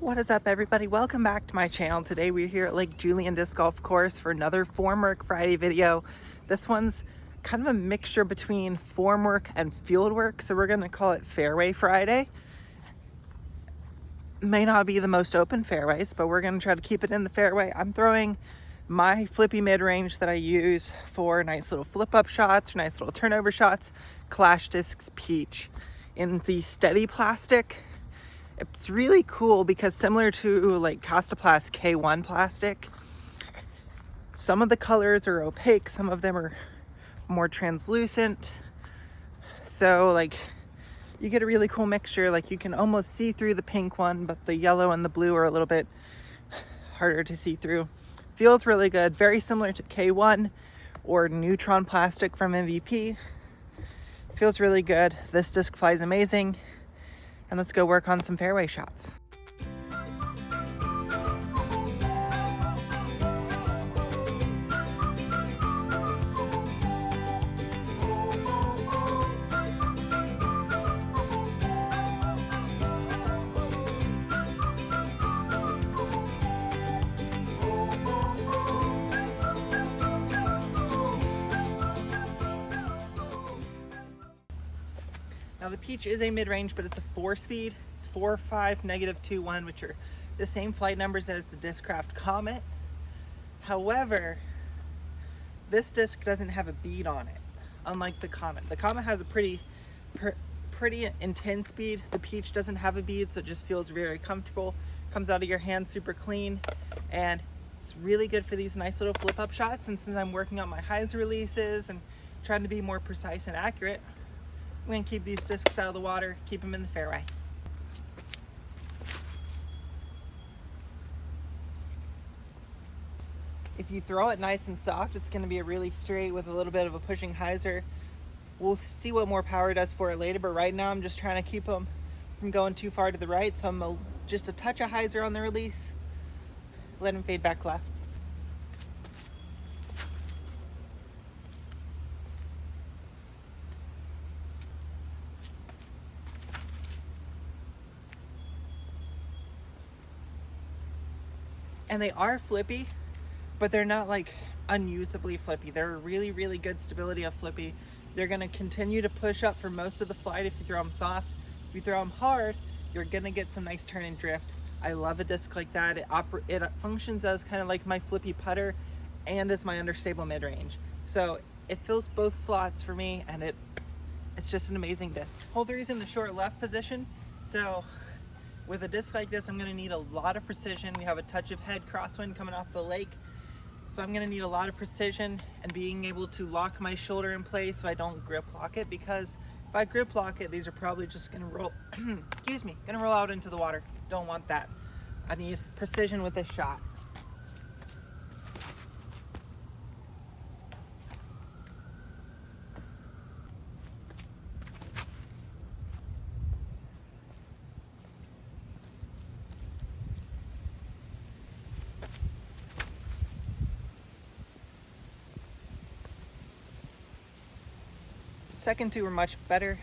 What is up, everybody? Welcome back to my channel. Today we're here at Lake Julian Disc Golf Course for another Formwork Friday video. This one's kind of a mixture between formwork and fieldwork, so we're going to call it Fairway Friday. May not be the most open fairways, but we're going to try to keep it in the fairway. I'm throwing my flippy mid-range that I use for nice little flip-up shots, nice little turnover shots, Clash Discs Peach in the steady plastic. It's really cool because similar to like Castaplast K1 plastic, some of the colors are opaque, some of them are more translucent. So like you get a really cool mixture. Like you can almost see through the pink one, but the yellow and the blue are a little bit harder to see through. Feels really good, very similar to K1 or Neutron plastic from MVP. Feels really good. This disc flies amazing. And let's go work on some fairway shots. Now the Peach is a mid-range, but it's a 4-speed. It's 4.5, -2.1, which are the same flight numbers as the Discraft Comet. However, this disc doesn't have a bead on it, unlike the Comet. The Comet has a pretty intense bead. The Peach doesn't have a bead, so it just feels very comfortable. Comes out of your hand super clean, and it's really good for these nice little flip-up shots. And since I'm working on my hyzer releases and trying to be more precise and accurate, I'm going to keep these discs out of the water, keep them in the fairway. If you throw it nice and soft, it's going to be a really straight with a little bit of a pushing hyzer. We'll see what more power does for it later, but right now I'm just trying to keep them from going too far to the right, so I'm just a touch of hyzer on the release, let them fade back left. And they are flippy, but they're not like unusably flippy. They're a really, really good stability of flippy. They're gonna continue to push up for most of the flight if you throw them soft. If you throw them hard, you're gonna get some nice turn and drift. I love a disc like that. It functions as kind of like my flippy putter and as my understable mid-range. So it fills both slots for me, and it's just an amazing disc. Holder is in the short left position, so with a disc like this, I'm going to need a lot of precision. We have a touch of head crosswind coming off the lake, so I'm going to need a lot of precision and being able to lock my shoulder in place so I don't grip lock it, because if I grip lock it, these are probably just going to roll, excuse me, going to roll out into the water. Don't want that. I need precision with this shot. Second two were much better.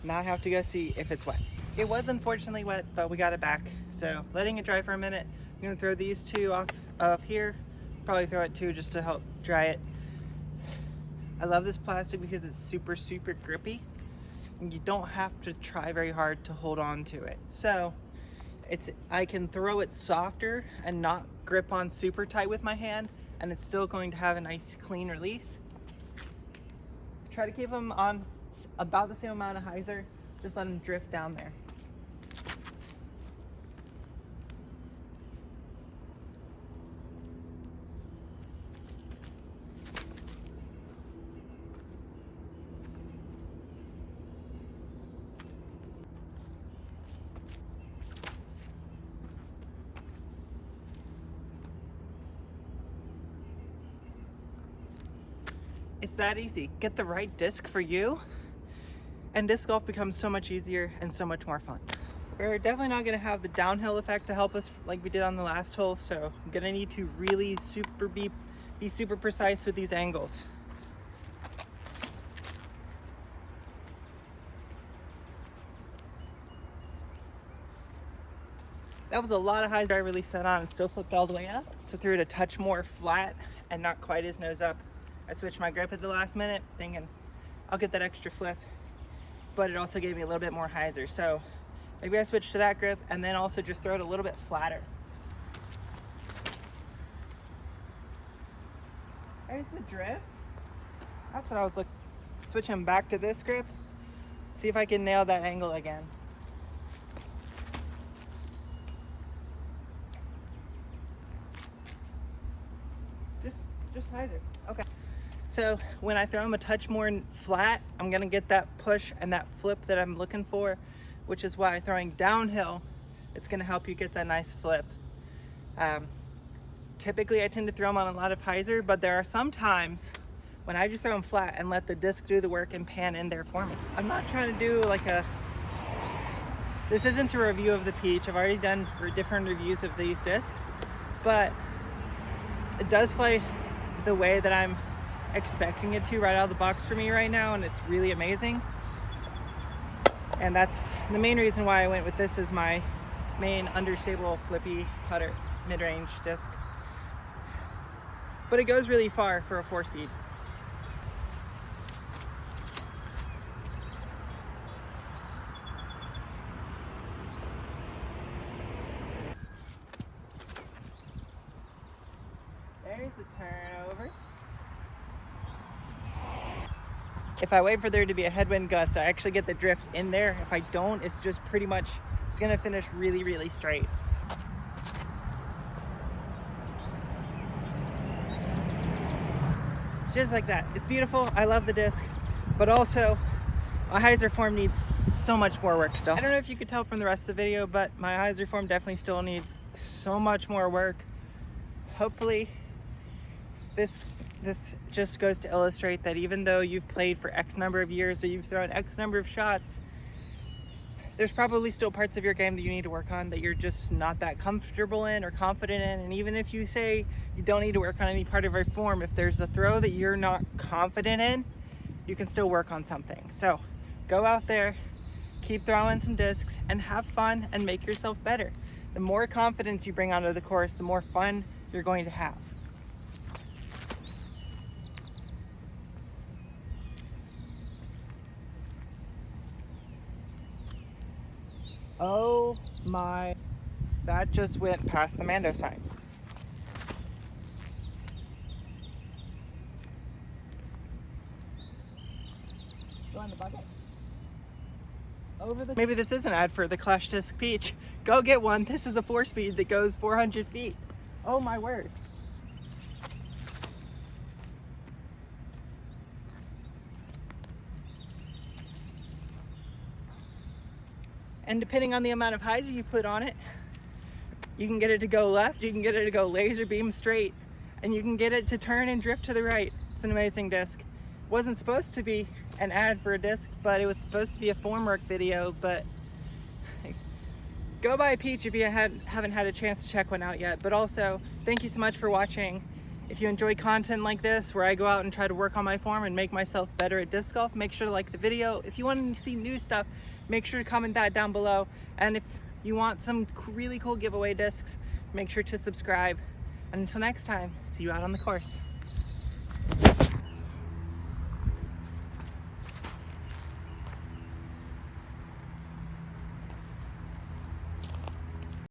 Now I have to go see if it's wet. It was unfortunately wet, but we got it back. So letting it dry for a minute. I'm gonna throw these two off of here. Probably throw it two just to help dry it. I love this plastic because it's super, super grippy, and you don't have to try very hard to hold on to it. So I can throw it softer and not grip on super tight with my hand, and it's still going to have a nice clean release. Try to keep them on about the same amount of hyzer, just let them drift down there. It's that easy. Get the right disc for you, and disc golf becomes so much easier and so much more fun. We're definitely not going to have the downhill effect to help us like we did on the last hole, so I'm going to need to really be super precise with these angles. That was a lot of hyzer I really set on and still flipped all the way up. So threw it a touch more flat and not quite as nose up. I switched my grip at the last minute thinking I'll get that extra flip, but it also gave me a little bit more hyzer. So maybe I switched to that grip and then also just throw it a little bit flatter. There's the drift. That's what I was looking. Switching back to this grip. See if I can nail that angle again. Just hyzer. Okay. So when I throw them a touch more flat, I'm gonna get that push and that flip that I'm looking for, which is why throwing downhill, it's gonna help you get that nice flip. Typically I tend to throw them on a lot of hyzer, but there are some times when I just throw them flat and let the disc do the work and pan in there for me. I'm not trying to do like this isn't a review of the Peach. I've already done different reviews of these discs, but it does fly the way that I'm expecting it to right out of the box for me right now, and it's really amazing. And that's the main reason why I went with this as my main understable flippy putter mid-range disc. But it goes really far for a 4-speed. There's the turnover. If I wait for there to be a headwind gust, I actually get the drift in there. If I don't, it's just pretty much, it's gonna finish really, really straight. Just like that. It's beautiful. I love the disc, but also my hyzer form needs so much more work still. I don't know if you could tell from the rest of the video, but my hyzer form definitely still needs so much more work. Hopefully this just goes to illustrate that even though you've played for X number of years or you've thrown X number of shots, there's probably still parts of your game that you need to work on that you're just not that comfortable in or confident in. And even if you say you don't need to work on any part of your form, if there's a throw that you're not confident in, you can still work on something. So go out there, keep throwing some discs and have fun and make yourself better. The more confidence you bring onto the course, the more fun you're going to have. Oh my, that just went past the Mando sign. Go in the bucket. Maybe this is an ad for the Clash Disc Peach. Go get one. This is a 4-speed that goes 400 feet. Oh my word. And depending on the amount of hyzer you put on it, you can get it to go left, you can get it to go laser beam straight, and you can get it to turn and drift to the right. It's an amazing disc. Wasn't supposed to be an ad for a disc, but it was supposed to be a Formwork video. But go buy a Peach if you haven't had a chance to check one out yet. But also, thank you so much for watching. If you enjoy content like this, where I go out and try to work on my form and make myself better at disc golf, make sure to like the video. If you want to see new stuff, make sure to comment that down below. And if you want some really cool giveaway discs, make sure to subscribe. And until next time, see you out on the course.